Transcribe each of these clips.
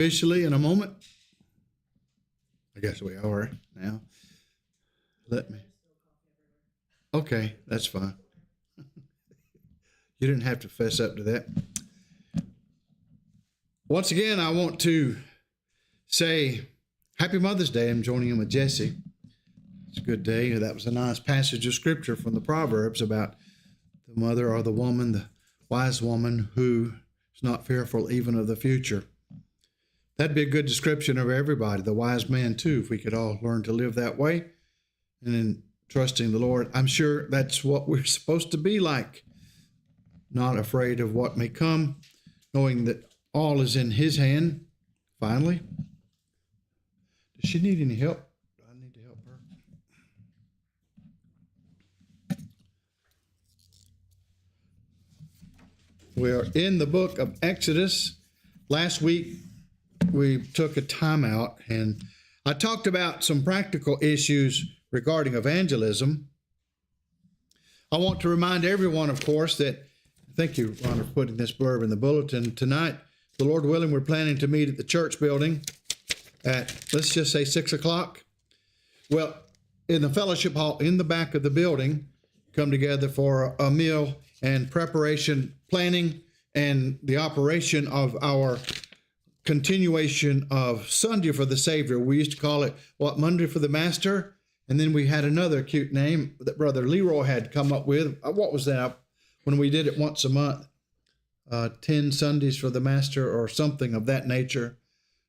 Officially in a moment. I guess we are now. Let me. Okay, that's fine. You didn't have to fess up to that. Once again, I want to say Happy Mother's Day. I'm joining in with Jesse. It's a good day. That was a nice passage of scripture from the Proverbs about the mother or the woman, the wise woman who is not fearful even of the future. That'd be a good description of everybody, the wise man too, if we could all learn to live that way and in trusting the Lord. I'm sure that's what we're supposed to be like, not afraid of what may come, knowing that all is in His hand. Finally, does she need any help? Do I need to help her? We are in the book of Exodus. Last week, we took a time out and I talked about some practical issues regarding evangelism. I want to remind everyone, of course, that thank you, Ron, for putting this blurb in the bulletin. Tonight, the Lord willing, we're planning to meet at the church building at, let's just say 6 o'clock. Well, in the fellowship hall in the back of the building, come together for a meal and preparation, planning, and the operation of our continuation of Sunday for the Savior. We used to call it, Monday for the Master? And then we had another cute name that Brother Leroy had come up with. What was that? When we did it once a month, 10 Sundays for the Master or something of that nature.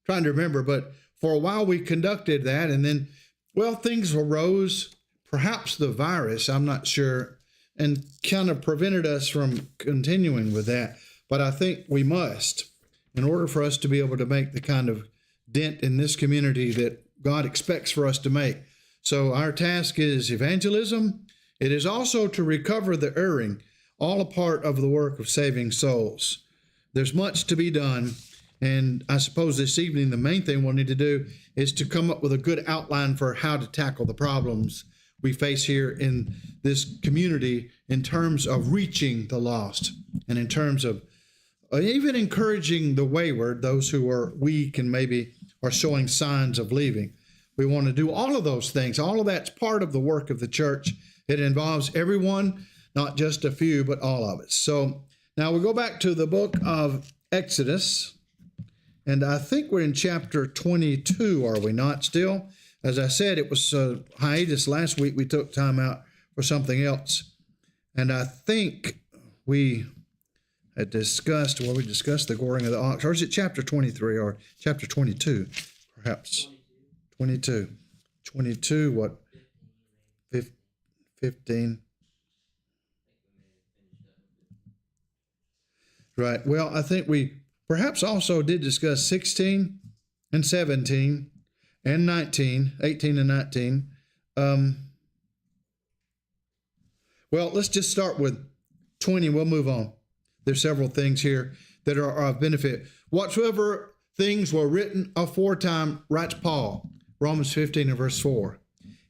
Trying to remember, but for a while we conducted that, and then, well, things arose, perhaps the virus, I'm not sure, and kind of prevented us from continuing with that. But I think we must, in order for us to be able to make the kind of dent in this community that God expects for us to make. So our task is evangelism. It is also to recover the erring, all a part of the work of saving souls. There's much to be done, and I suppose this evening the main thing we'll need to do is to come up with a good outline for how to tackle the problems we face here in this community in terms of reaching the lost and in terms of even encouraging the wayward, those who are weak and maybe are showing signs of leaving. We want to do all of those things. All of that's part of the work of the church. It involves everyone, not just a few, but all of us. So now we go back to the book of Exodus, and I think we're in chapter 22, are we not still? As I said, it was a hiatus last week. We took time out for something else. And I think we had discussed the goring of the ox, or is it chapter 23 or chapter 22, perhaps? 22, what? 15. Right. Well, I think we perhaps also did discuss 16 and 17 and 19, 18 and 19. Well, let's just start with 20. We'll move on. There's several things here that are of benefit. Whatsoever things were written aforetime, writes Paul, Romans 15 and verse 4.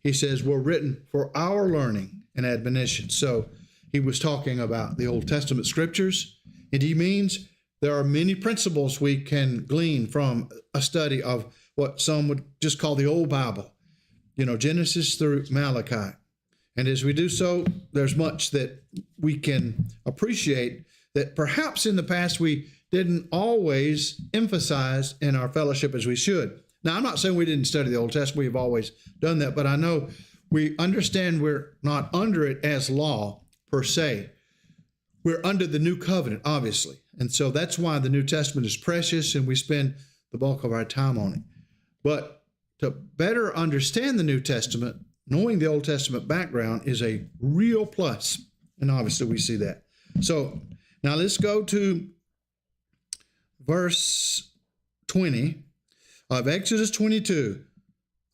He says, were written for our learning and admonition. So he was talking about the Old Testament scriptures, and he means there are many principles we can glean from a study of what some would just call the Old Bible, Genesis through Malachi. And as we do so, there's much that we can appreciate that perhaps in the past we didn't always emphasize in our fellowship as we should. Now, I'm not saying we didn't study the Old Testament. We've always done that, but I know we understand we're not under it as law per se. We're under the new covenant, obviously. And so that's why the New Testament is precious and we spend the bulk of our time on it. But to better understand the New Testament, knowing the Old Testament background is a real plus. And obviously we see that. So now let's go to verse 20 of Exodus 22.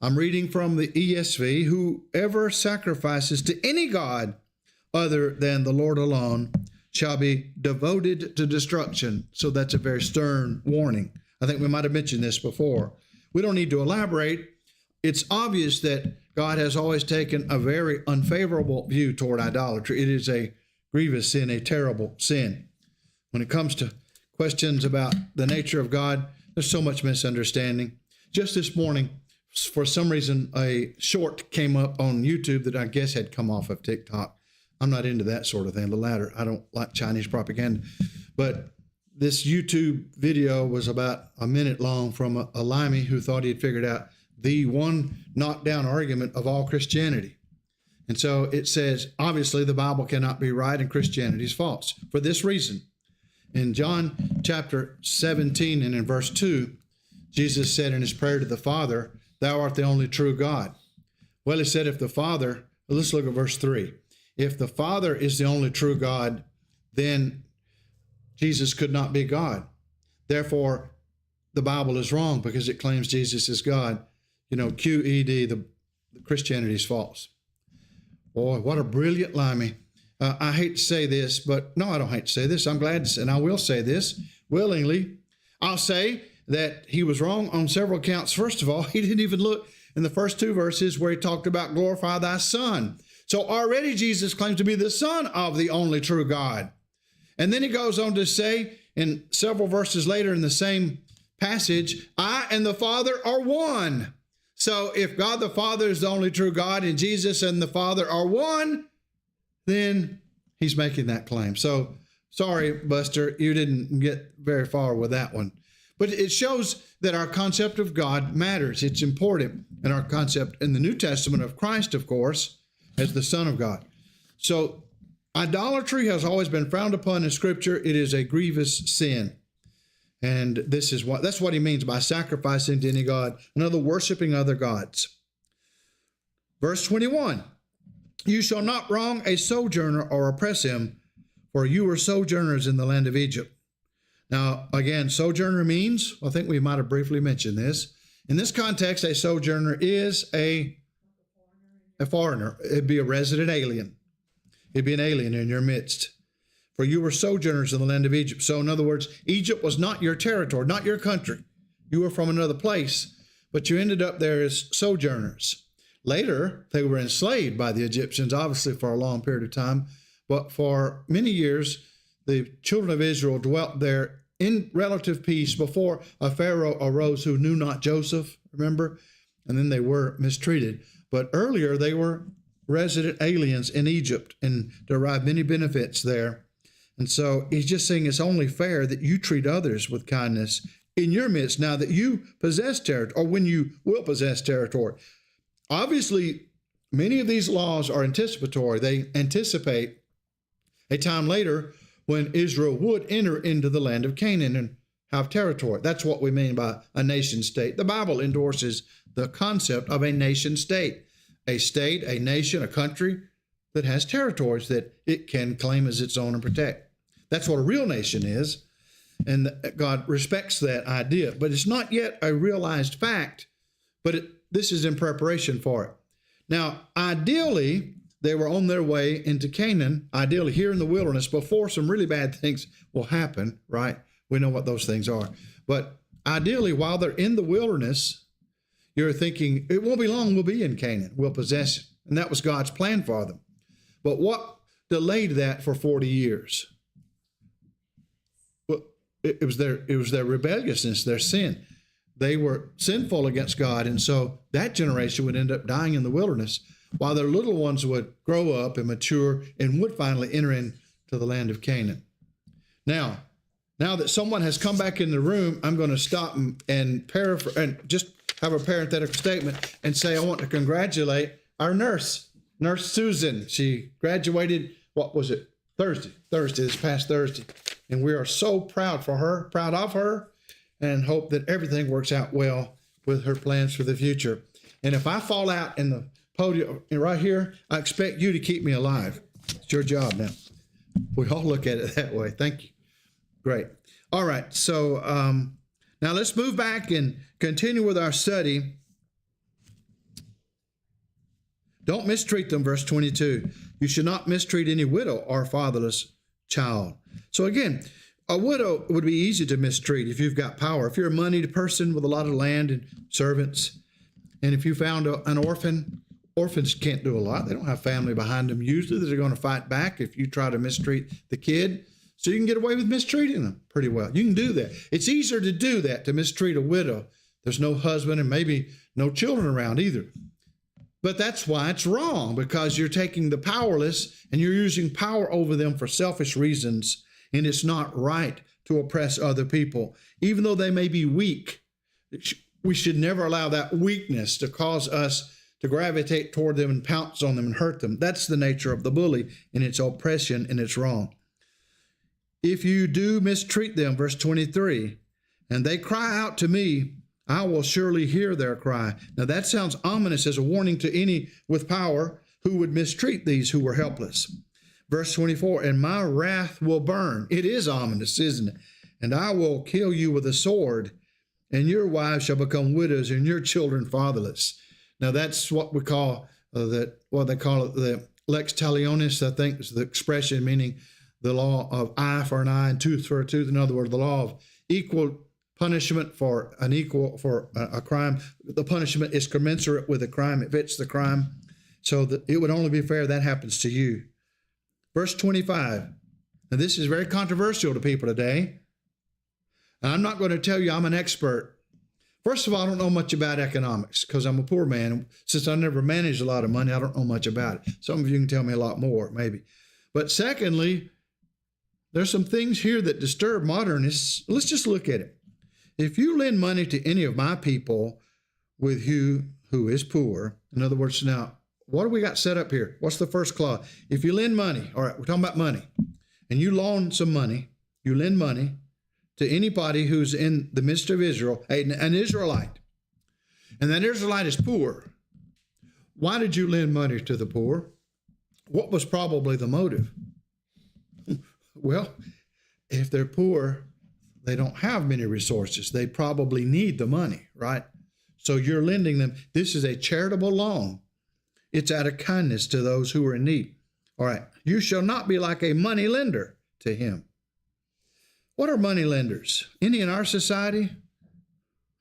I'm reading from the ESV. Whoever sacrifices to any god other than the Lord alone shall be devoted to destruction. So that's a very stern warning. I think we might have mentioned this before. We don't need to elaborate. It's obvious that God has always taken a very unfavorable view toward idolatry. It is a grievous sin, a terrible sin. When it comes to questions about the nature of God, There's so much misunderstanding. Just this morning, for some reason, a short came up on YouTube that I guess had come off of TikTok. I'm not into that sort of thing, the latter. I don't like Chinese propaganda. But this YouTube video was about a minute long from a limey who thought he had figured out the one knockdown argument of all Christianity. And so it says, obviously, the Bible cannot be right and Christianity is false. For this reason, in John chapter 17 and in verse 2, Jesus said in his prayer to the Father, "Thou art the only true God." Well, he said, if the Father, let's look at verse 3. If the Father is the only true God, then Jesus could not be God. Therefore, the Bible is wrong because it claims Jesus is God. QED, the Christianity is false. Boy, what a brilliant limey. I hate to say this, but no, I don't hate to say this. I'm glad to say, and I will say this willingly. I'll say that he was wrong on several counts. First of all, he didn't even look in the first two verses where he talked about glorify thy Son. So already Jesus claims to be the Son of the only true God. And then he goes on to say in several verses later in the same passage, I and the Father are one. So if God the Father is the only true God and Jesus and the Father are one, then he's making that claim. So sorry, Buster, you didn't get very far with that one. But it shows that our concept of God matters. It's important. And our concept in the New Testament of Christ, of course, as the Son of God. So idolatry has always been frowned upon in Scripture. It is a grievous sin. And that's what he means by sacrificing to any God, another worshiping other gods. Verse 21, you shall not wrong a sojourner or oppress him, for you were sojourners in the land of Egypt. Now, again, sojourner means, I think we might have briefly mentioned this. In this context, a sojourner is a foreigner. It'd be a resident alien. It'd be an alien in your midst. For you were sojourners in the land of Egypt. So in other words, Egypt was not your territory, not your country. You were from another place, but you ended up there as sojourners. Later, they were enslaved by the Egyptians, obviously for a long period of time. But for many years, the children of Israel dwelt there in relative peace before a Pharaoh arose who knew not Joseph, remember? And then they were mistreated. But earlier, they were resident aliens in Egypt and derived many benefits there. And so he's just saying it's only fair that you treat others with kindness in your midst now that you possess territory, or when you will possess territory. Obviously, many of these laws are anticipatory. They anticipate a time later when Israel would enter into the land of Canaan and have territory. That's what we mean by a nation state. The Bible endorses the concept of a nation state, a nation, a country that has territories that it can claim as its own and protect. That's what a real nation is, and God respects that idea. But it's not yet a realized fact, but this is in preparation for it. Now, ideally, they were on their way into Canaan, ideally here in the wilderness, before some really bad things will happen, right? We know what those things are. But ideally, while they're in the wilderness, you're thinking, it won't be long, we'll be in Canaan, we'll possess it. And that was God's plan for them. But what delayed that for 40 years? Well, it was their rebelliousness, their sin. They were sinful against God, and so that generation would end up dying in the wilderness, while their little ones would grow up and mature and would finally enter into the land of Canaan. Now that someone has come back in the room, I'm going to stop and paraphrase and just have a parenthetical statement and say I want to congratulate our nurse, Nurse Susan. She graduated, Thursday, this past Thursday. And we are so proud of her, and hope that everything works out well with her plans for the future. And if I fall out in the podium right here, I expect you to keep me alive. It's your job now. We all look at it that way. Thank you. Great. All right. So now let's move back and continue with our study. Don't mistreat them, verse 22. You should not mistreat any widow or fatherless child. So again, a widow would be easy to mistreat if you've got power. If you're a moneyed person with a lot of land and servants, and if you found an orphan, orphans can't do a lot. They don't have family behind them usually that are going to fight back if you try to mistreat the kid. So you can get away with mistreating them pretty well. You can do that. It's easier to do that, to mistreat a widow. There's no husband and maybe no children around either. But that's why it's wrong, because you're taking the powerless and you're using power over them for selfish reasons. And it's not right to oppress other people, even though they may be weak. We should never allow that weakness to cause us to gravitate toward them and pounce on them and hurt them. That's the nature of the bully, and it's oppression, and it's wrong. If you do mistreat them, verse 23, and they cry out to me, I will surely hear their cry. Now that sounds ominous as a warning to any with power who would mistreat these who were helpless. Verse 24, and my wrath will burn. It is ominous, isn't it? And I will kill you with a sword, and your wives shall become widows, and your children fatherless. Now that's what we call what they call it, the lex talionis, I think is the expression, meaning the law of eye for an eye and tooth for a tooth. In other words, the law of equal punishment for a crime. The punishment is commensurate with the crime. It fits the crime. So that it would only be fair that happens to you. Verse 25. Now this is very controversial to people today. And I'm not going to tell you I'm an expert. First of all, I don't know much about economics because I'm a poor man. Since I never managed a lot of money, I don't know much about it. Some of you can tell me a lot more, maybe. But secondly, there's some things here that disturb modernists. Let's just look at it. If you lend money to any of my people with you who is poor, in other words, now, what do we got set up here? What's the first clause? If you lend money, all right, we're talking about money, and you loan some money, you lend money to anybody who's in the midst of Israel, an Israelite, and that Israelite is poor. Why did you lend money to the poor? What was probably the motive? Well, if they're poor, they don't have many resources. They probably need the money, right? So you're lending them. This is a charitable loan. It's out of kindness to those who are in need. All right. You shall not be like a money lender to him. What are money lenders? Any in our society?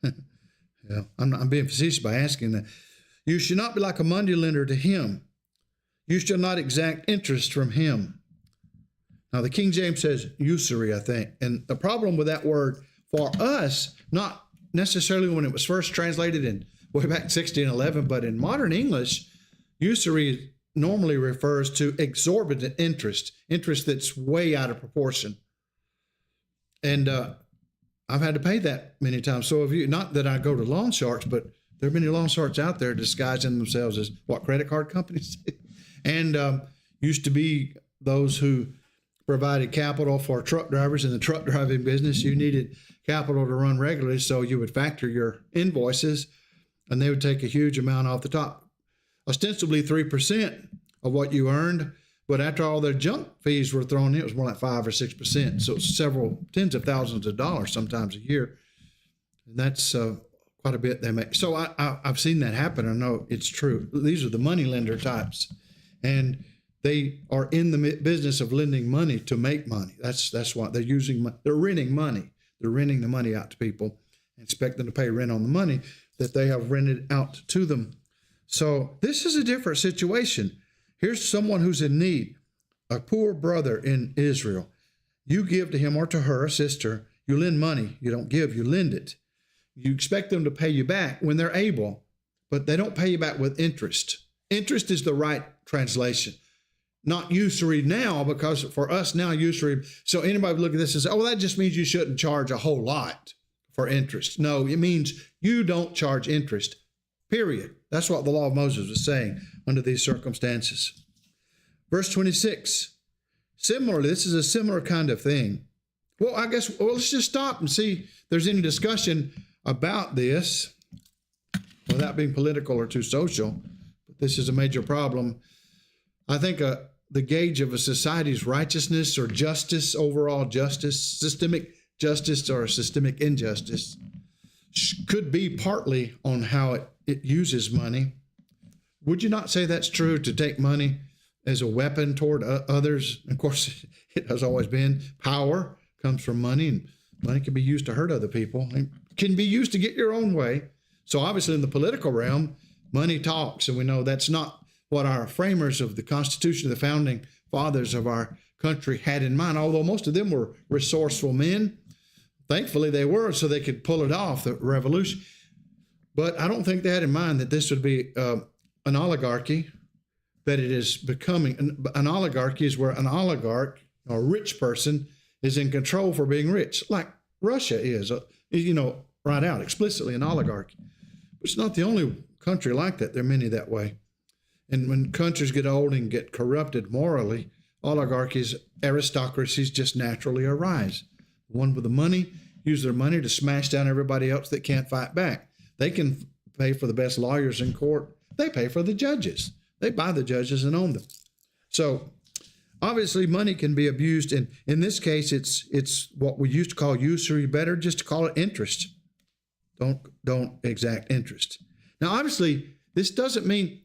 Yeah, I'm being facetious by asking that. You should not be like a money lender to him. You shall not exact interest from him. Now, the King James says usury, I think. And the problem with that word for us, not necessarily when it was first translated in way back 1611, but in modern English, usury normally refers to exorbitant interest that's way out of proportion. And I've had to pay that many times. So if you, not that I go to loan sharks, but there are many loan sharks out there disguising themselves as what credit card companies and used to be those who provided capital for truck drivers in the truck driving business. You needed capital to run regularly, so you would factor your invoices, and they would take a huge amount off the top, ostensibly 3% of what you earned. But after all their junk fees were thrown in, it was more like 5 or 6%. So it's several tens of thousands of dollars sometimes a year. And that's quite a bit they make. So I've seen that happen. I know it's true. These are the money lender types. And they are in the business of lending money to make money. That's why they're using, they're renting money. They're renting the money out to people and expect them to pay rent on the money that they have rented out to them. So this is a different situation. Here's someone who's in need, a poor brother in Israel. You give to him or to her, a sister. You lend money. You don't give, you lend it. You expect them to pay you back when they're able, but they don't pay you back with interest. Interest is the right translation. Not usury now, because for us now, usury, so anybody would look at this and say, oh, well, that just means you shouldn't charge a whole lot for interest. No, it means you don't charge interest, period. That's what the law of Moses was saying under these circumstances. Verse 26, similarly, this is a similar kind of thing. Well, let's just stop and see if there's any discussion about this without being political or too social. But this is a major problem. I think the gauge of a society's righteousness or justice, overall justice, systemic justice or systemic injustice, could be partly on how it uses money. Would you not say that's true, to take money as a weapon toward others? Of course, it has always been. Power comes from money, and money can be used to hurt other people. It can be used to get your own way. So obviously in the political realm, money talks, and we know that's not what our framers of the Constitution, the founding fathers of our country had in mind, although most of them were resourceful men. Thankfully, they were, so they could pull it off, the revolution. But I don't think they had in mind that this would be an oligarchy, that it is becoming. An oligarchy is where an oligarch, or a rich person, is in control for being rich, like Russia is, right out, explicitly an oligarchy. But it's not the only country like that. There are many that way. And when countries get old and get corrupted morally, oligarchies, aristocracies just naturally arise. The one with the money use their money to smash down everybody else that can't fight back. They can pay for the best lawyers in court. They pay for the judges. They buy the judges and own them. So obviously money can be abused. And in this case, it's what we used to call usury. Better just to call it interest. Don't exact interest. Now, obviously, this doesn't mean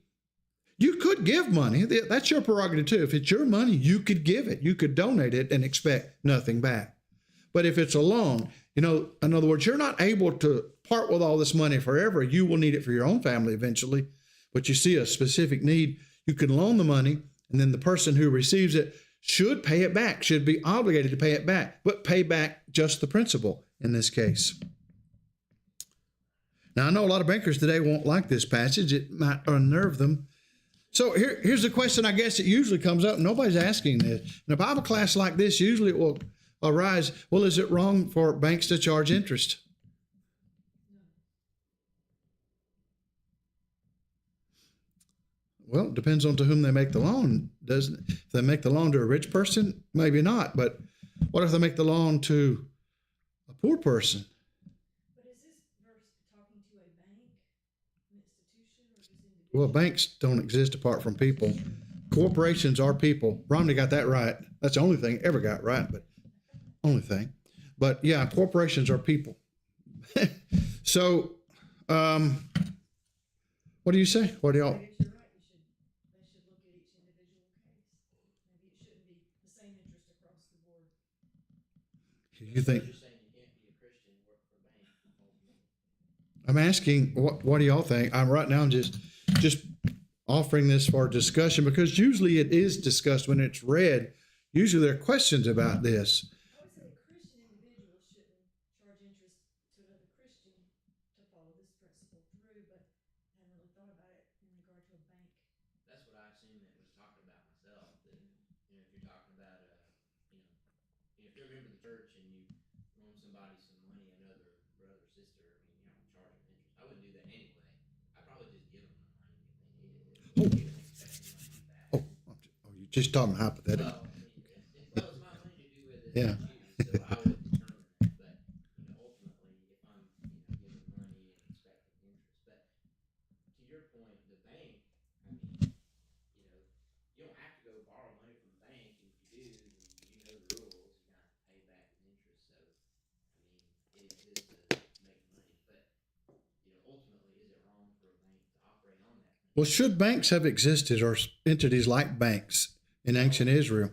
you could give money. That's your prerogative too. If it's your money, you could give it. You could donate it and expect nothing back. But if it's a loan, in other words, you're not able to part with all this money forever. You will need it for your own family eventually. But you see a specific need, you can loan the money, and then the person who receives it should pay it back, should be obligated to pay it back, but pay back just the principal in this case. Now, I know a lot of bankers today won't like this passage. It might unnerve them. So here's the question, I guess, it usually comes up. Nobody's asking this. In a Bible class like this, usually it will arise, well, is it wrong for banks to charge interest? Well, it depends on to whom they make the loan, doesn't it? If they make the loan to a rich person, maybe not. But what if they make the loan to a poor person? But is this verse talking to a bank, an institution, or just individual? Well, banks don't exist apart from people. Corporations are people. Romney got that right. That's the only thing he ever got right, but only thing. But yeah, corporations are people. So, what do you say? What do y'all? I guess you're right. They should look at each individual case. Maybe it shouldn't be the same interest across the board. You think? You're saying you can't be a Christian and work for a bank. I'm asking, what do y'all think? I'm right now just offering this for discussion, because usually it is discussed when it's read. Usually there are questions about this. I would say a Christian individual shouldn't charge interest to another Christian to follow this principle through, but I hadn't really thought about it in regard to a bank. That's what I assumed it was talking about myself. That if you're talking about if you're a member of the church and you loan somebody some money, another brother or sister, you have to charge them interest. I wouldn't do that anyway. I'd probably just give them the money if they needed it. You don't expect the money back. Oh, you're just talking hypothetically. Well, it's my money to do with it. Yeah. So I would determine that. But ultimately, if I'm giving money and expecting interest, but to your point, the bank, you don't have to go borrow money from the bank, and if you do, then you know the rules. You're gonna have to pay back with interest. So it exists to make money, but ultimately, is it wrong for a bank to operate on that principle? Well, should banks have existed, or entities like banks in ancient Israel?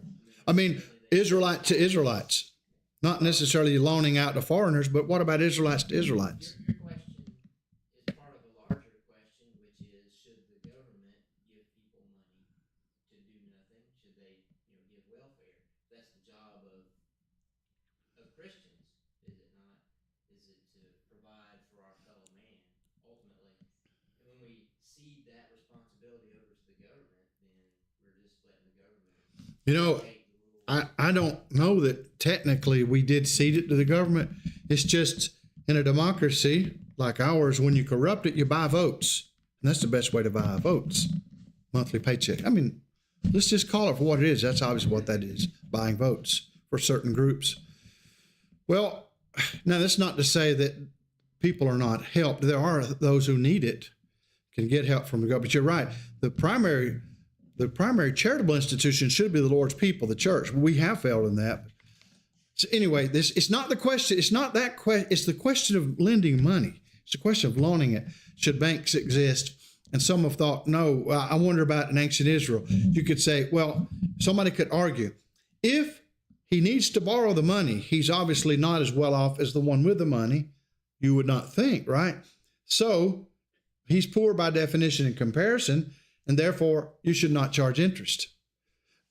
I mean, Israelite to Israelites, not necessarily loaning out to foreigners, but what about Israelites to Israelites? Your question is part of a larger question, which is, should the government give people money to do nothing? Should they, give welfare? That's the job of Christians, is it not? Is it to provide for our fellow man, ultimately? And when we cede that responsibility over to the government, then we're just letting the government make the rules. I don't know that technically we did cede it to the government. It's just in a democracy like ours, when you corrupt it, you buy votes. And that's the best way to buy votes. Monthly paycheck. I mean, let's just call it for what it is. That's obviously what that is, buying votes for certain groups. Well, now that's not to say that people are not helped. There are those who need it, can get help from the government. But you're right. The primary charitable institution should be the Lord's people, the church. We have failed in that. So anyway, it's not the question. It's not that question. It's the question of lending money. It's the question of loaning it. Should banks exist? And some have thought, no. I wonder about in ancient Israel. You could say, well, somebody could argue, if he needs to borrow the money, he's obviously not as well off as the one with the money. You would not think, right? So he's poor by definition in comparison, and therefore you should not charge interest.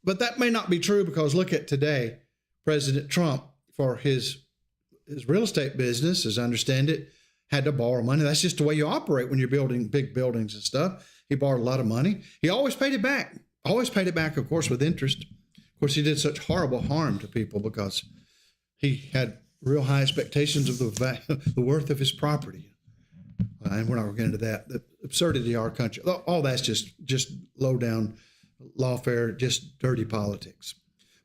but that may not be true, because look at today, President Trump, for his real estate business, as I understand it, had to borrow money. That's just the way you operate when you're building big buildings and stuff. He borrowed a lot of money. He always paid it back. Always paid it back, of course, with interest. Of course, he did such horrible harm to people because he had real high expectations of the worth of his property. And we're not going to get into that. The absurdity of our country. All that's just low down lawfare, just dirty politics.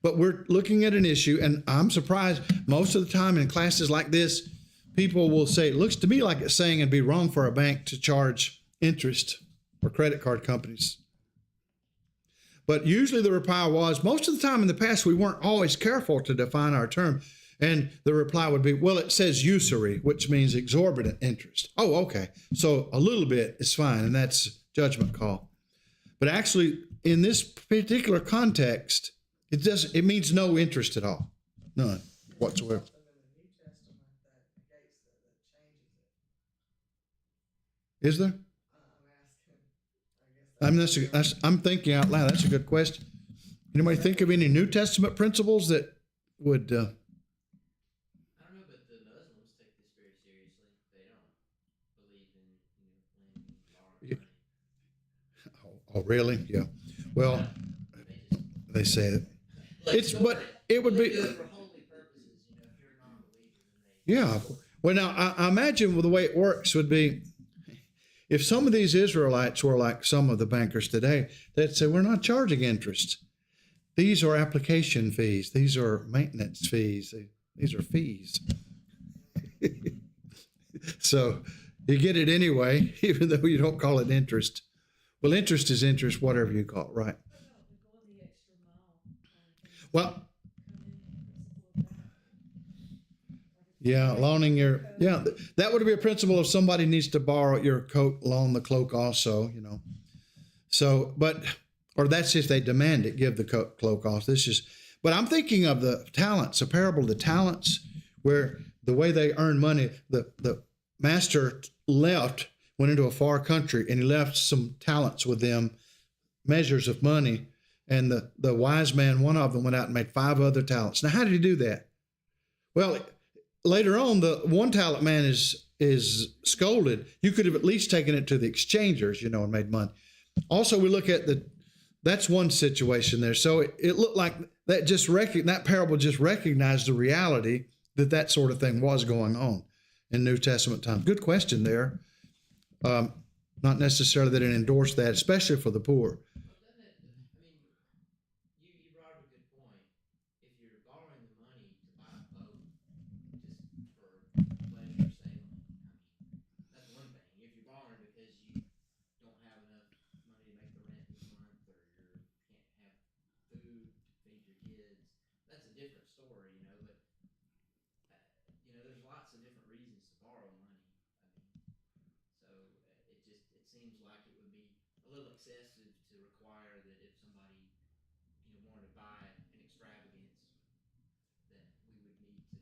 But we're looking at an issue, and I'm surprised most of the time in classes like this, people will say, it looks to me like it's saying it'd be wrong for a bank to charge interest for credit card companies. But usually the reply was, most of the time in the past, we weren't always careful to define our term. And the reply would be, well, it says usury, which means exorbitant interest. Oh, okay. So a little bit is fine, and that's judgment call. But actually, in this particular context, it means no interest at all. None whatsoever. Is there? I'm thinking out loud. That's a good question. Anybody think of any New Testament principles that would? I don't know, but the Muslims take this very seriously. They don't believe in lending, borrowing money. Oh, really? Yeah. Well, they say it. But it would be. For holy purposes, if you're a non-believer, Yeah. Well, now I imagine the way it works would be, if some of these Israelites were like some of the bankers today, they'd say, we're not charging interest. These are application fees. These are maintenance fees. These are fees. So you get it anyway, even though you don't call it interest. Well, interest is interest, whatever you call it, right? Well, yeah, loaning that would be a principle if somebody needs to borrow your coat, loan the cloak also, So, or that's if they demand it, give the cloak off. But I'm thinking of the talents, a parable of the talents, where the way they earn money, the master went into a far country, and he left some talents with them, measures of money. And the wise man, one of them, went out and made 5 other talents. Now, how did he do that? Well, later on, the one talent man is scolded. You could have at least taken it to the exchangers, and made money. Also, we look at that's one situation there. So it looked like that parable just recognized the reality that sort of thing was going on in New Testament times. Good question there. Not necessarily that it endorsed that, especially for the poor. Seems like it would be a little excessive to require that if somebody, wanted to buy an extravagance, that we would need to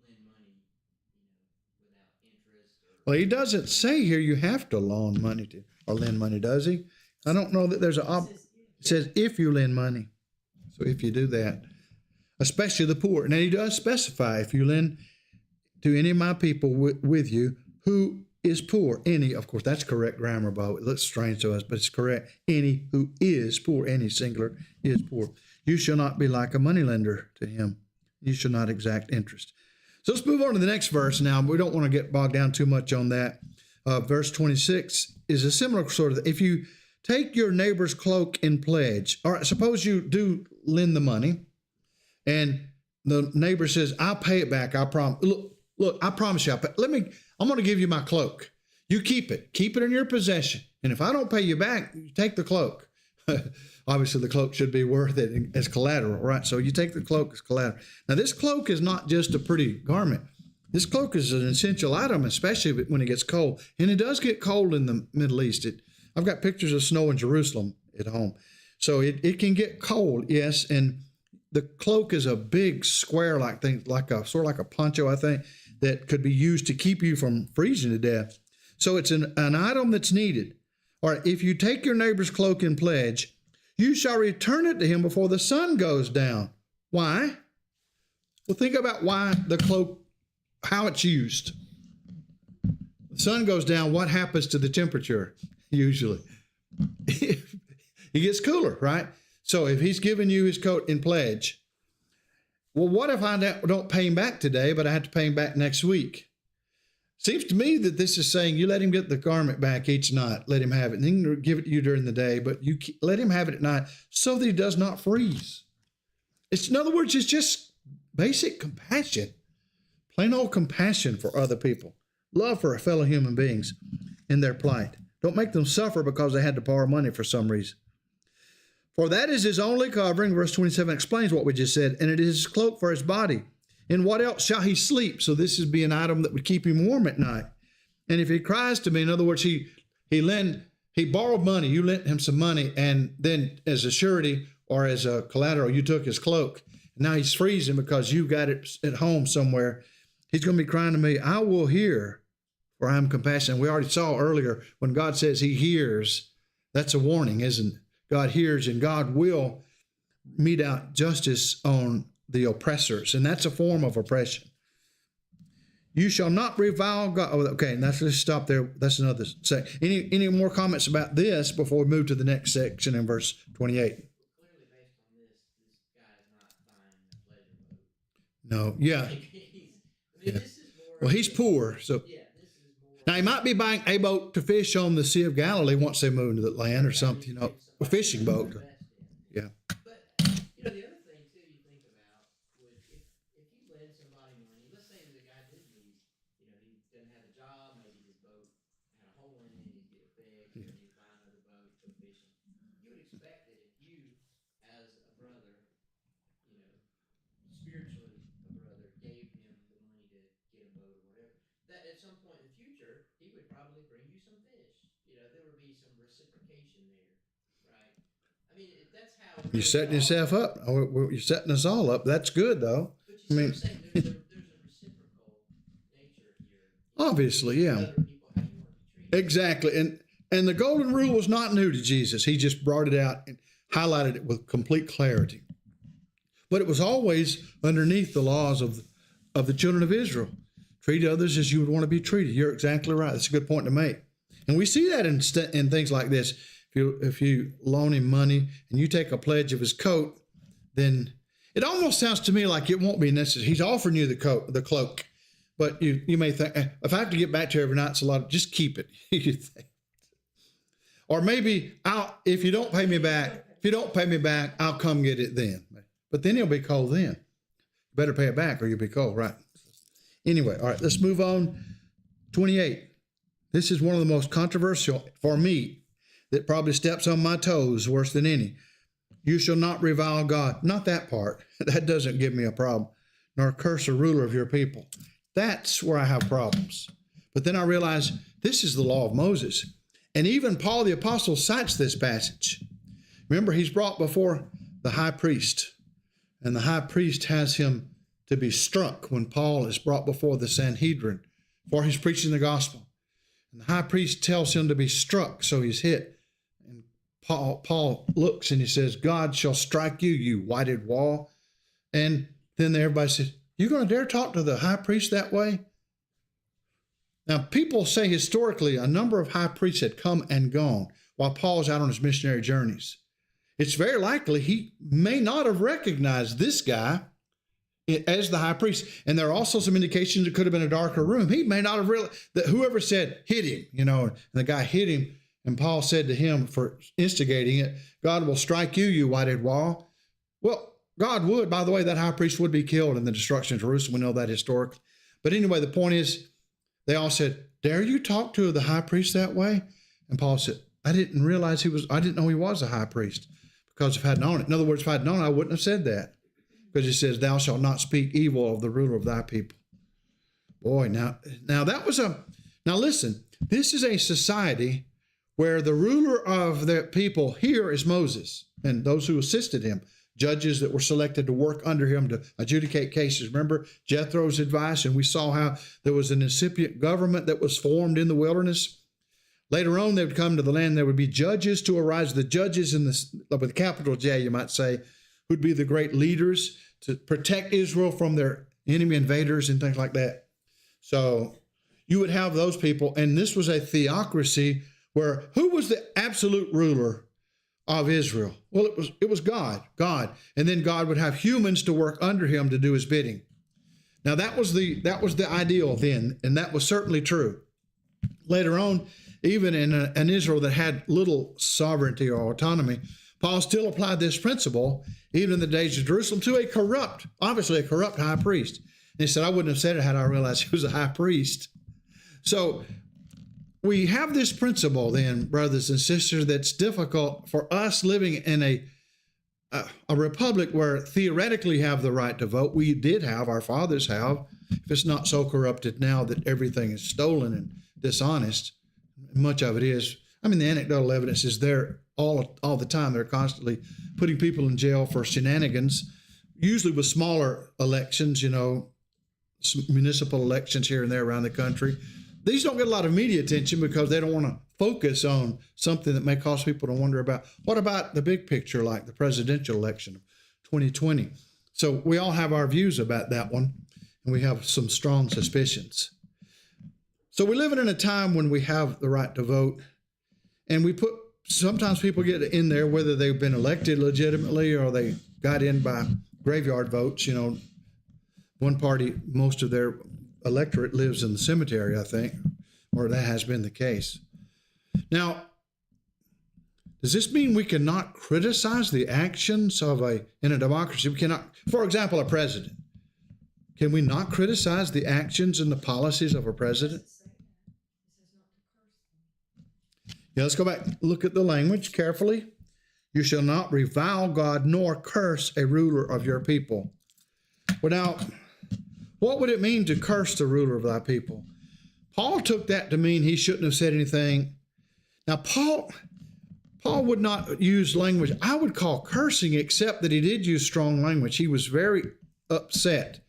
lend money, without interest. Well, he doesn't say here you have to loan money or lend money, does he? I don't know that there's it says if you lend money. So if you do that, especially the poor. Now he does specify, if you lend to any of my people with you who is poor, any, of course, that's correct grammar, Bob. It looks strange to us, but it's correct. Any who is poor, any singular is poor. You shall not be like a moneylender to him. You shall not exact interest. So let's move on to the next verse now. We don't want to get bogged down too much on that. Verse 26 is a similar sort of, if you take your neighbor's cloak in pledge, all right, suppose you do lend the money, and the neighbor says, I'll pay it back, I promise. Look, I promise you, I'm going to give you my cloak. You keep it in your possession. And if I don't pay you back, you take the cloak. Obviously, the cloak should be worth it as collateral, right? So you take the cloak as collateral. Now, this cloak is not just a pretty garment. This cloak is an essential item, especially when it gets cold. And it does get cold in the Middle East. I've got pictures of snow in Jerusalem at home. So it can get cold, yes. And the cloak is a big square-like thing, sort of like a poncho, I think, that could be used to keep you from freezing to death. So it's an item that's needed. All right, if you take your neighbor's cloak in pledge, you shall return it to him before the sun goes down. Why? Well, think about why the cloak, how it's used. The sun goes down, what happens to the temperature usually? It gets cooler, right? So if he's giving you his coat in pledge, well, what if I don't pay him back today, but I have to pay him back next week? Seems to me that this is saying you let him get the garment back each night, let him have it, and then he can give it to you during the day, but you let him have it at night so that he does not freeze. In other words, it's just basic compassion, plain old compassion for other people, love for fellow human beings in their plight. Don't make them suffer because they had to borrow money for some reason. For that is his only covering, verse 27 explains what we just said, and it is his cloak for his body. In what else shall he sleep? So this would be an item that would keep him warm at night. And if he cries to me, in other words, he borrowed money, you lent him some money, and then as a surety or as a collateral, you took his cloak. Now he's freezing because you got it at home somewhere. He's going to be crying to me, I will hear, for I am compassionate. We already saw earlier when God says he hears, that's a warning, isn't it? God hears and God will mete out justice on the oppressors, and that's a form of oppression. You shall not revile God. Oh, okay, and let's just stop there. That's another section. Any more comments about this before we move to the next section in verse 28? Clearly, based on this guy is not buying a pleasure boat. No, yeah. This is more. Well, he's poor, so. Yeah, this is more. Now, he might be buying a boat to fish on the Sea of Galilee once they move into the land or something, a fishing boat. Yeah. But, the other thing, too, you think about, would if you lend somebody money, let's say the guy did need, he didn't have a job, maybe his boat had a hole in it, he'd get it fixed, and he'd buy another boat, go fishing. You would expect that if you, as a brother, spiritually a brother, gave him the money to get a boat or whatever, that at some point in the future, he would probably bring you some fish. There would be some reciprocation there, right? I mean, that's how You're setting yourself up. You're setting us all up. That's good, though. But you see what I'm saying? There's a reciprocal nature here. Obviously, yeah. Other people, how you want to be treated. Exactly. And the golden rule was not new to Jesus. He just brought it out and highlighted it with complete clarity. But it was always underneath the laws of the children of Israel. Treat others as you would want to be treated. You're exactly right. That's a good point to make. And we see that in things like this. If you loan him money and you take a pledge of his coat, then it almost sounds to me like it won't be necessary. He's offering you the cloak, but you may think, if I have to get back to you every night, it's a lot. Just keep it. You think. Or maybe if you don't pay me back, I'll come get it then. But then he'll be cold then. You better pay it back or you'll be cold, right? Anyway, all right, let's move on. 28. This is one of the most controversial for me that probably steps on my toes worse than any. You shall not revile God. Not that part. That doesn't give me a problem. Nor curse a ruler of your people. That's where I have problems. But then I realize this is the law of Moses. And even Paul the Apostle cites this passage. Remember, he's brought before the high priest. And the high priest has him to be struck when Paul is brought before the Sanhedrin, for he's preaching the gospel. And the high priest tells him to be struck, so he's hit. And Paul looks and he says, God shall strike you, you whited wall. And then everybody says, you're going to dare talk to the high priest that way? Now, people say historically a number of high priests had come and gone while Paul's out on his missionary journeys. It's very likely he may not have recognized this guy as the high priest. And there are also some indications it could have been a darker room. He may not have realized that whoever said, hit him, and the guy hit him. And Paul said to him for instigating it, God will strike you, you whited wall. Well, God would. By the way, that high priest would be killed in the destruction of Jerusalem. We know that historically. But anyway, the point is, they all said, dare you talk to the high priest that way? And Paul said, I didn't know he was a high priest because if I had known it. In other words, if I had known, I wouldn't have said that. Because he says, thou shalt not speak evil of the ruler of thy people. Boy, now listen, this is a society where the ruler of the people here is Moses and those who assisted him, judges that were selected to work under him to adjudicate cases. Remember Jethro's advice, and we saw how there was an incipient government that was formed in the wilderness. Later on, they would come to the land. There would be judges to arise. The judges with a capital J, you might say, would be the great leaders to protect Israel from their enemy invaders and things like that. So you would have those people. And this was a theocracy where who was the absolute ruler of Israel? Well, it was God. And then God would have humans to work under him to do his bidding. Now that was the ideal then, and that was certainly true. Later on, even in an Israel that had little sovereignty or autonomy, Paul still applied this principle, even in the days of Jerusalem, to obviously a corrupt high priest. And he said, I wouldn't have said it had I realized he was a high priest. So we have this principle then, brothers and sisters, that's difficult for us living in a republic where theoretically have the right to vote. We did have, our fathers have, if it's not so corrupted now that everything is stolen and dishonest. Much of it is. I mean, the anecdotal evidence is there all the time. They're constantly putting people in jail for shenanigans, usually with smaller elections, municipal elections here and there around the country. These don't get a lot of media attention because they don't want to focus on something that may cause people to wonder about, what about the big picture, like the presidential election of 2020? So we all have our views about that one, and we have some strong suspicions. So we're living in a time when we have the right to vote, and sometimes people get in there whether they've been elected legitimately or they got in by graveyard votes. One party, most of their electorate lives in the cemetery, I think, or that has been the case. Now, does this mean we cannot criticize the actions in a democracy? We cannot, for example, a president. Can we not criticize the actions and the policies of a president? Yeah, let's go back. Look at the language carefully. You shall not revile God nor curse a ruler of your people. Well, now, what would it mean to curse the ruler of thy people? Paul took that to mean he shouldn't have said anything. Now, Paul would not use language I would call cursing, except that he did use strong language. He was very upset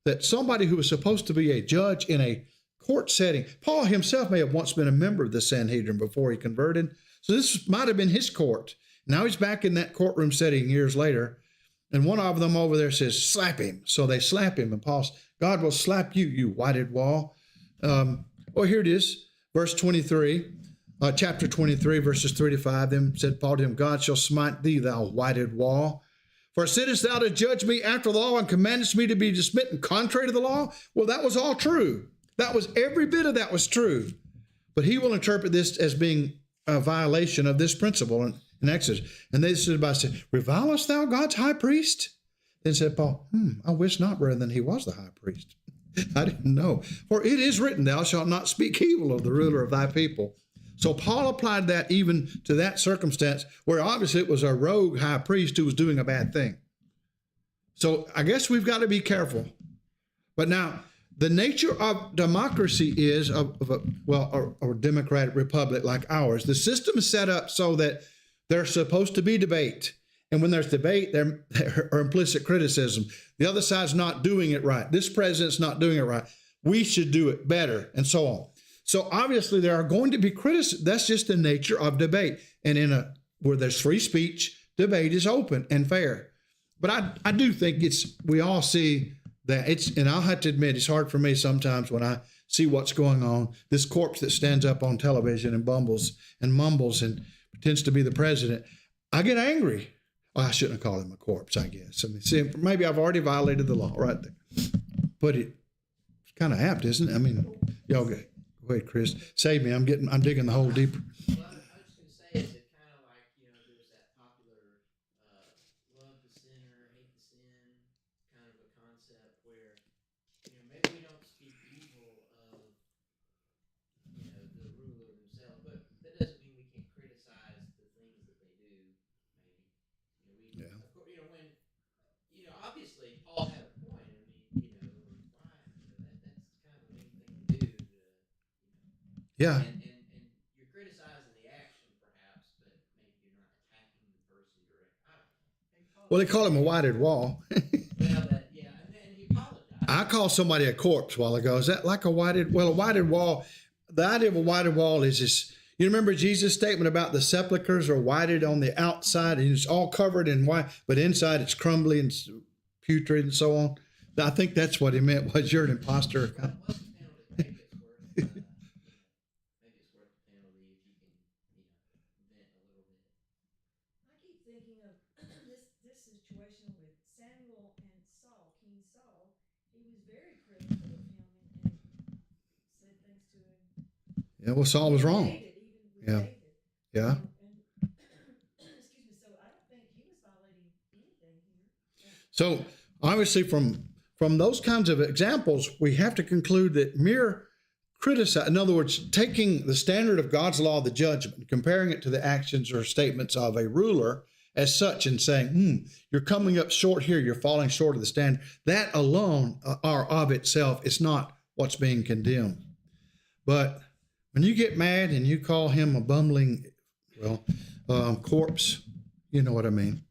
that somebody who was supposed to be a judge in a court setting, Paul himself may have once been a member of the Sanhedrin before he converted. So this might have been his court. Now he's back in that courtroom setting years later, and one of them over there says, slap him. So they slap him, and Paul says, God will slap you, you whited wall. Here it is, verse 23, chapter 23, verses 3 to 5. Then said Paul to him, God shall smite thee, thou whited wall. For sittest thou to judge me after the law and commandest me to be smitten contrary to the law? Well, that was all true. Every bit of that was true. But he will interpret this as being a violation of this principle in Exodus. And they said, revilest thou God's high priest? Then said Paul, I wish not, brethren, he was the high priest. I didn't know. For it is written, thou shalt not speak evil of the ruler of thy people. So Paul applied that even to that circumstance where obviously it was a rogue high priest who was doing a bad thing. So I guess we've got to be careful. But now, the nature of democracy is a democratic republic like ours. The system is set up so that there's supposed to be debate. And when there's debate, there are implicit criticism. The other side's not doing it right. This president's not doing it right. We should do it better, and so on. So obviously there are going to be criticism. That's just the nature of debate. And where there's free speech, debate is open and fair. But I do think we all see that and I'll have to admit, it's hard for me sometimes when I see what's going on. This corpse that stands up on television and mumbles and pretends to be the president. I get angry. Well, I shouldn't have called him a corpse, I guess. See, maybe I've already violated the law right there. But it's kind of apt, isn't it? I mean, y'all go ahead, Chris. Save me. I'm digging the hole deeper. Well, I was just going to say, is it kind of like, there's that popular love the sinner, hate the sin kind of a concept where, maybe we don't speak evil of, the ruler themselves, but that doesn't mean we can't criticize the things that they do, maybe. Of course, when, obviously Paul had a point. I mean, why, that's kind of a mean thing to do. Yeah. And you're criticizing the action, perhaps, but maybe you're not attacking the person directly. I don't know. Well, they call him a whited wall. And he apologized. I called somebody a corpse a while ago. Is that like a whited wall? The idea of a whited wall is this, You remember Jesus' statement about the sepulchres are whited on the outside and it's all covered in white, but inside it's crumbly and putrid and so on. I think that's what he meant, was you're an imposter. Well, what's the penalty? Maybe it's worth, maybe it's worth the penalty if you can, vent a little bit. I keep thinking of this situation with Samuel and Saul, King Saul. He was very critical of him and said things to him. Yeah, well, Saul was wrong. David, even with Yeah. David. Yeah. Excuse me. So I don't think he was violating anything here. So obviously from those kinds of examples, we have to conclude that mere criticize, in other words, taking the standard of God's law, the judgment, comparing it to the actions or statements of a ruler as such and saying, you're coming up short here, you're falling short of the standard, that alone or of itself is not what's being condemned. But when you get mad and you call him a bumbling, corpse, you know what I mean.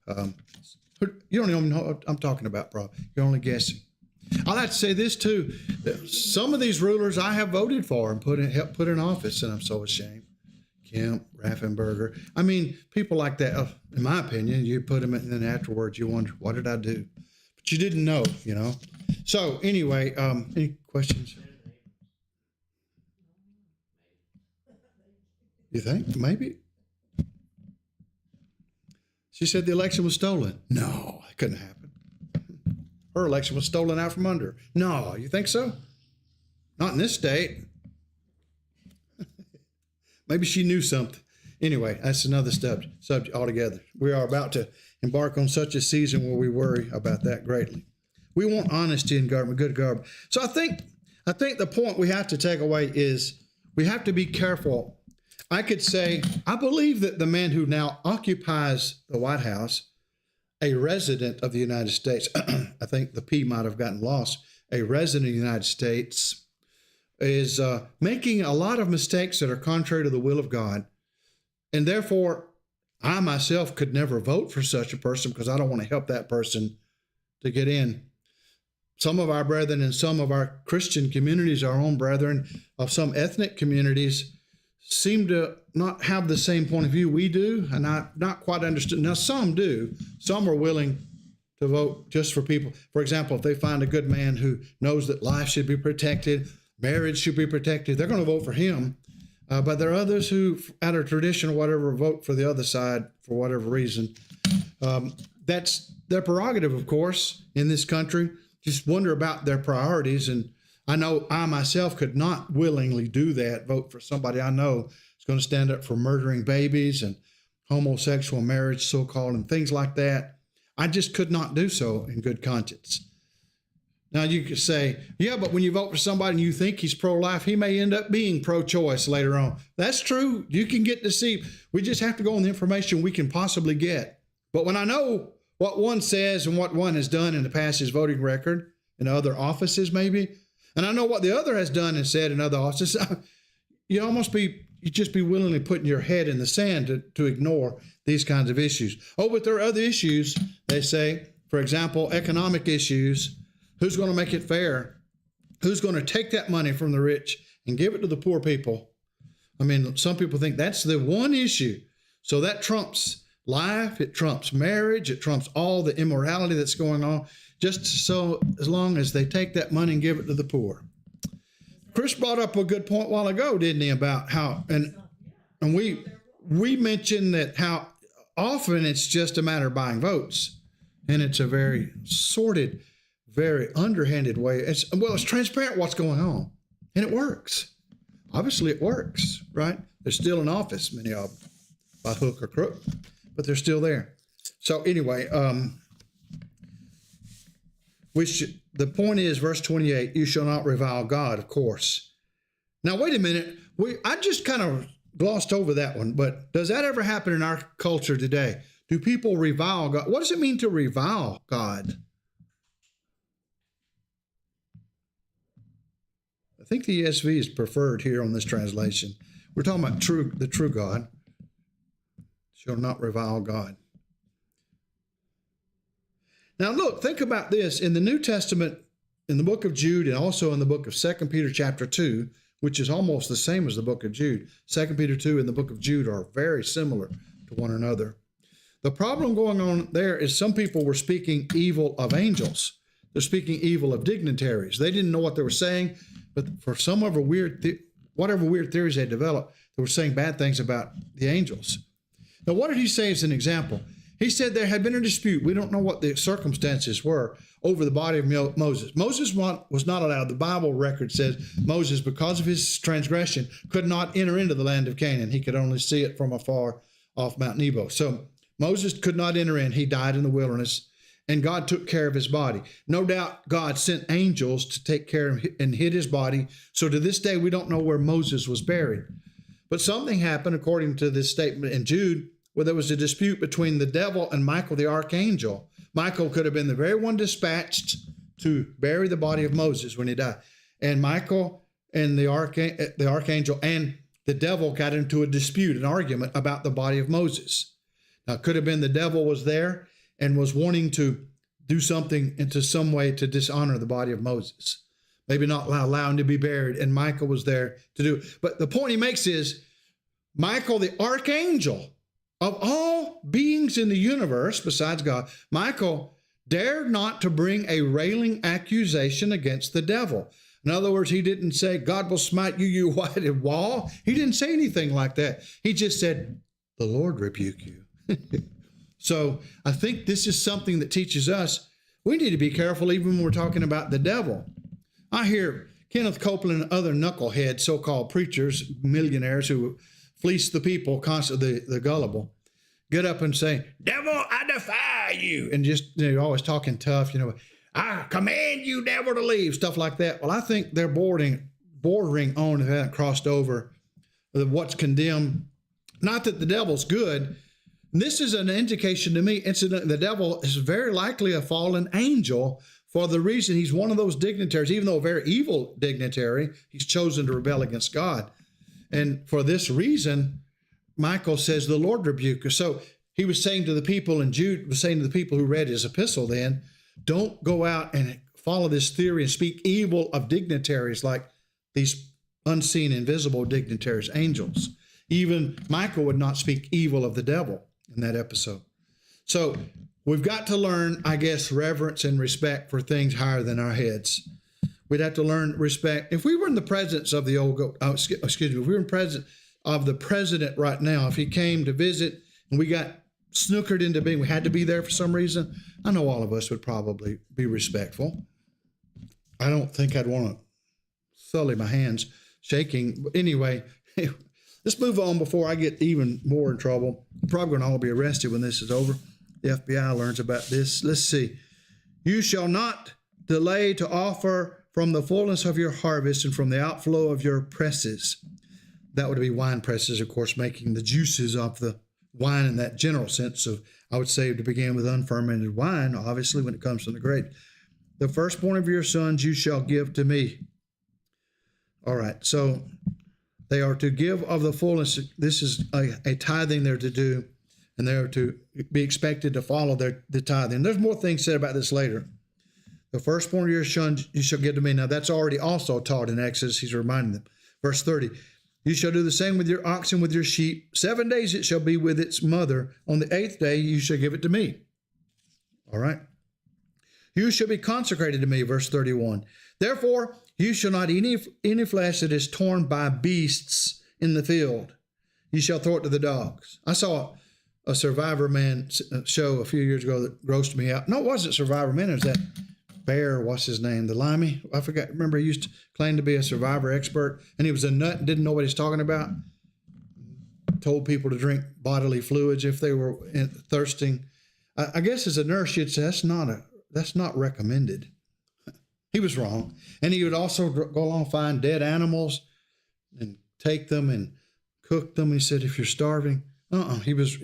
You don't even know what I'm talking about, probably. You're only guessing. I'd like to say this too. Some of these rulers I have voted for and helped put in office, and I'm so ashamed. Kemp, Raffensperger. I mean, people like that, in my opinion, you put them in, and then afterwards you wonder, what did I do? But you didn't know, So anyway, any questions? You think? Maybe? She said the election was stolen. No, it couldn't happen. Her election was stolen out from under her. No, you think so? Not in this state. Maybe she knew something. Anyway, that's another subject altogether. We are about to embark on such a season where we worry about that greatly. We want honesty in government, good government. So I think the point we have to take away is we have to be careful. I could say, I believe that the man who now occupies the White House, a resident of the United States, I think the P might have gotten lost, a resident of the United States, is making a lot of mistakes that are contrary to the will of God. And therefore, I myself could never vote for such a person because I don't want to help that person to get in. Some of our brethren in some of our Christian communities, our own brethren of some ethnic communities, seem to not have the same point of view we do, and I not quite understood. Now, some do. Some are willing to vote just for people. For example, if they find a good man who knows that life should be protected, marriage should be protected, they're going to vote for him. But there are others who, out of tradition or whatever, vote for the other side for whatever reason. That's their prerogative, of course, in this country. Just wonder about their priorities. And I know I myself could not willingly do that, vote for somebody I know is going to stand up for murdering babies and homosexual marriage, so-called, and things like that. I just could not do so in good conscience. Now, you could say, yeah, but when you vote for somebody and you think he's pro-life, he may end up being pro-choice later on. That's true. You can get deceived. We just have to go on the information we can possibly get. But when I know what one says and what one has done in the past, his voting record in other offices maybe, and I know what the other has done and said in other offices, you just be willingly putting your head in the sand to ignore these kinds of issues. Oh, but there are other issues, they say, for example, economic issues. Who's going to make it fair? Who's going to take that money from the rich and give it to the poor people? I mean, some people think that's the one issue. So that trumps life, it trumps marriage, it trumps all the immorality that's going on, just so as long as they take that money and give it to the poor. Chris brought up a good point a while ago, didn't he, about how, and we mentioned that how often it's just a matter of buying votes, and it's a very sordid, very underhanded way. It's transparent what's going on, and it works. Obviously, it works, right? They're still in office, many of them, by hook or crook, but they're still there. So anyway, the point is, verse 28, you shall not revile God, of course. Now, wait a minute. I just kind of glossed over that one, but does that ever happen in our culture today? Do people revile God? What does it mean to revile God? I think the ESV is preferred here on this translation. We're talking about the true God. Shall not revile God. Now look, think about this. In the New Testament, in the book of Jude and also in the book of 2 Peter chapter 2, which is almost the same as the book of Jude. 2 Peter 2 and the book of Jude are very similar to one another. The problem going on there is some people were speaking evil of angels. They're speaking evil of dignitaries. They didn't know what they were saying, but for some of whatever weird theories they developed, they were saying bad things about the angels. Now, what did he say as an example? He said there had been a dispute. We don't know what the circumstances were over the body of Moses. Moses was not allowed. The Bible record says Moses, because of his transgression, could not enter into the land of Canaan. He could only see it from afar off Mount Nebo. So Moses could not enter in. He died in the wilderness, and God took care of his body. No doubt God sent angels to take care of him and hid his body. So to this day, we don't know where Moses was buried. But something happened, according to this statement in Jude, where there was a dispute between the devil and Michael the archangel. Michael could have been the very one dispatched to bury the body of Moses when he died. And Michael and the archangel and the devil got into a dispute, an argument about the body of Moses. Now, it could have been the devil was there and was wanting to do something into some way to dishonor the body of Moses. Maybe not allow him to be buried, and Michael was there to do it. But the point he makes is Michael the archangel, of all beings in the universe besides God, Michael dared not to bring a railing accusation against the devil. In other words, he didn't say, God will smite you, you whited wall. He didn't say anything like that. He just said, the Lord rebuke you. So I think this is something that teaches us we need to be careful even when we're talking about the devil. I hear Kenneth Copeland and other knucklehead so-called preachers, millionaires who fleece the people, constantly the gullible, get up and say, devil, I defy you. And just, always talking tough, I command you, devil, to leave, stuff like that. Well, I think they're bordering on, if they haven't crossed over, what's condemned. Not that the devil's good. This is an indication to me, incidentally, the devil is very likely a fallen angel for the reason he's one of those dignitaries, even though a very evil dignitary, he's chosen to rebel against God. And for this reason, Michael says, the Lord rebuke you. So he was saying to the people, and Jude was saying to the people who read his epistle then, don't go out and follow this theory and speak evil of dignitaries like these unseen, invisible dignitaries, angels. Even Michael would not speak evil of the devil in that episode. So we've got to learn, I guess, reverence and respect for things higher than our heads. We'd have to learn respect. If we were in the presence of the if we were in presence of the president right now, if he came to visit and we got snookered into being, we had to be there for some reason, I know all of us would probably be respectful. I don't think I'd want to sully my hands shaking. But anyway, let's move on before I get even more in trouble. I'm probably going to all be arrested when this is over. The FBI learns about this. Let's see. You shall not delay to offer from the fullness of your harvest and from the outflow of your presses. That would be wine presses, of course, making the juices of the wine in that general sense of, I would say, to begin with unfermented wine, obviously, when it comes from the grape. The firstborn of your sons you shall give to me. All right, so they are to give of the fullness. This is a tithing they're to do, and they're to be expected to follow the tithing. There's more things said about this later. The firstborn of your sons you shall give to me. Now, that's already also taught in Exodus. He's reminding them. Verse 30, you shall do the same with your oxen, with your sheep. 7 days it shall be with its mother. On the 8th day you shall give it to me. All right. You shall be consecrated to me, verse 31. Therefore, you shall not eat any flesh that is torn by beasts in the field. You shall throw it to the dogs. I saw a Survivor Man show a few years ago that grossed me out. No, it wasn't Survivor Man. It was that bear, what's his name? The limey? I forgot. Remember, he used to claim to be a Survivor expert, and he was a nut and didn't know what he's talking about. Told people to drink bodily fluids if they were thirsting. I guess as a nurse, you'd say that's not recommended. He was wrong. And he would also go along and find dead animals and take them and cook them. He said, if you're starving, he was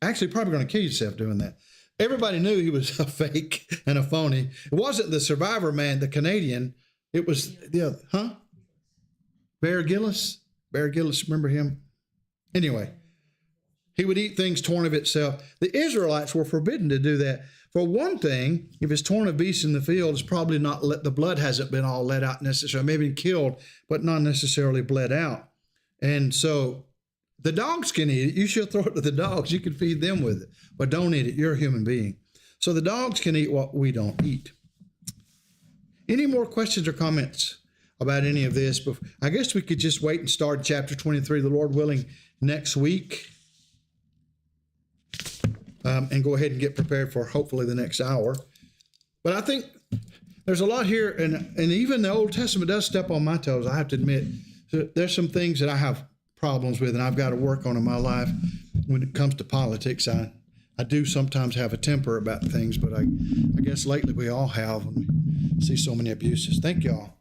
actually probably going to kill yourself doing that. Everybody knew he was a fake and a phony. It wasn't the Survivor Man, the Canadian. It was the other, Bear Gillis? Bear Gillis, remember him? Anyway, he would eat things torn of itself. The Israelites were forbidden to do that. For one thing, if it's torn of beast in the field, it's probably not the blood hasn't been all let out necessarily, maybe killed, but not necessarily bled out. And so the dogs can eat it. You should throw it to the dogs. You can feed them with it, but don't eat it. You're a human being. So the dogs can eat what we don't eat. Any more questions or comments about any of this? But I guess we could just wait and start chapter 23, the Lord willing, next week. And go ahead and get prepared for hopefully the next hour. But I think there's a lot here, and even the Old Testament does step on my toes, I have to admit. There's some things that I have problems with and I've got to work on in my life when it comes to politics. I do sometimes have a temper about things, but I guess lately we all have when we see so many abuses. Thank y'all.